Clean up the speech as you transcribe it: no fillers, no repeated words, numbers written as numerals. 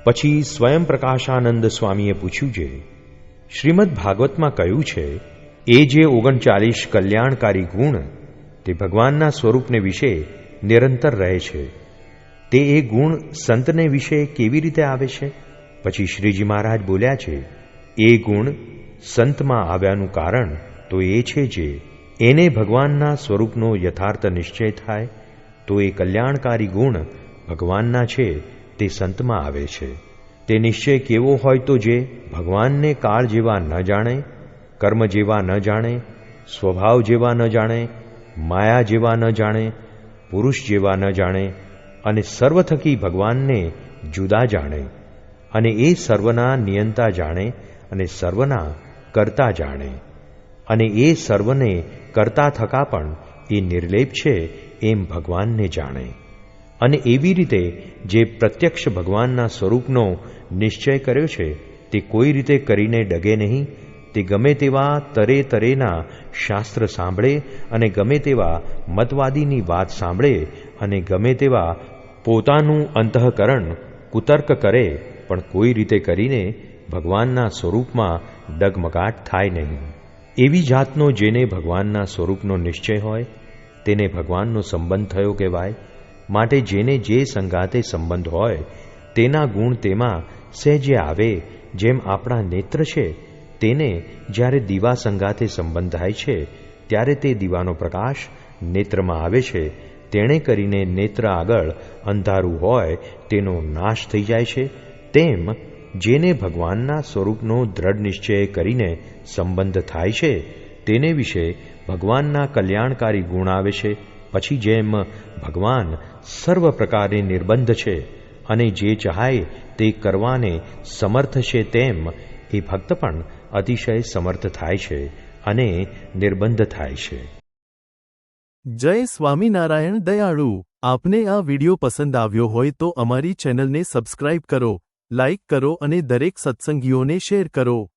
પછી સ્વયં પ્રકાશાનંદ સ્વામીએ પૂછ્યું છે, શ્રીમદ ભાગવતમાં કહ્યું છે એ જે 39 કલ્યાણકારી ગુણ તે ભગવાનના સ્વરૂપને વિશે નિરંતર રહે છે, તે એ ગુણ સંતને વિશે કેવી રીતે આવે છે? પછી શ્રીજી મહારાજ બોલ્યા છે, એ ગુણ સંતમાં આવ્યાનું કારણ તો એ છે જે એને ભગવાનના સ્વરૂપનો યથાર્થ નિશ્ચય થાય, તો એ કલ્યાણકારી ગુણ ભગવાનના છે તે સંતમાં આવે છે. તે નિશ્ચય કેવો હોય તો જે ભગવાનને કાળ જેવા ન જાણે, કર્મ જેવા ન જાણે, સ્વભાવ જેવા ન જાણે, માયા જેવા ન જાણે, પુરુષ જેવા ન જાણે, અને સર્વ થકી ભગવાનને જુદા જાણે, અને એ સર્વના નિયંતા જાણે અને સર્વના કર્તા જાણે, અને એ સર્વને કર્તા થકા પણ એ નિર્લેપ છે એમ ભગવાનને જાણે. અને એવી રીતે જે પ્રત્યક્ષ ભગવાનના સ્વરૂપનો નિશ્ચય કર્યો છે તે કોઈ રીતે કરીને ડગે નહીં. તે ગમે તેવા તરે તરેના શાસ્ત્ર સાંભળે અને ગમે તેવા મતવાદીની વાત સાંભળે અને ગમે તેવા પોતાનું અંતઃકરણ કુતર્ક કરે, પણ કોઈ રીતે કરીને ભગવાનના સ્વરૂપમાં ડગમગાટ થાય નહીં. એવી જાતનો જેને ભગવાનના સ્વરૂપનો નિશ્ચય હોય તેને ભગવાનનો સંબંધ થયો કહેવાય. માટે જેને જે સંગાતે સંબંધ હોય તેના ગુણ તેમાં સહેજે આવે. જેમ આપણા નેત્ર છે તેને જ્યારે દીવા સંગાતે સંબંધ થાય છે ત્યારે તે દીવાનો પ્રકાશ નેત્રમાં આવે છે. તેણે કરીને નેત્ર આગળ અંધારું હોય તેનો નાશ થઈ જાય છે. તેમ જેને ભગવાનના સ્વરૂપનો દ્રઢ નિશ્ચય કરીને સંબંધ થાય છે તેને વિશે ભગવાનના કલ્યાણકારી ગુણ આવે છે. પછી જેમ ભગવાન સર્વ પ્રકારે નિર્બંધ છે અને જે ચાહે તે કરવાને સમર્થ છે, તેમ એ ભક્ત પણ અતિશય સમર્થ થાય છે અને નિર્બંધ થાય છે. જય સ્વામિનારાયણ દયાળુ. આપને આ વિડિયો પસંદ આવ્યો હોય તો અમારી ચેનલને સબસ્ક્રાઇબ કરો, લાઇક કરો અને દરેક સત્સંગીઓને શેર કરો.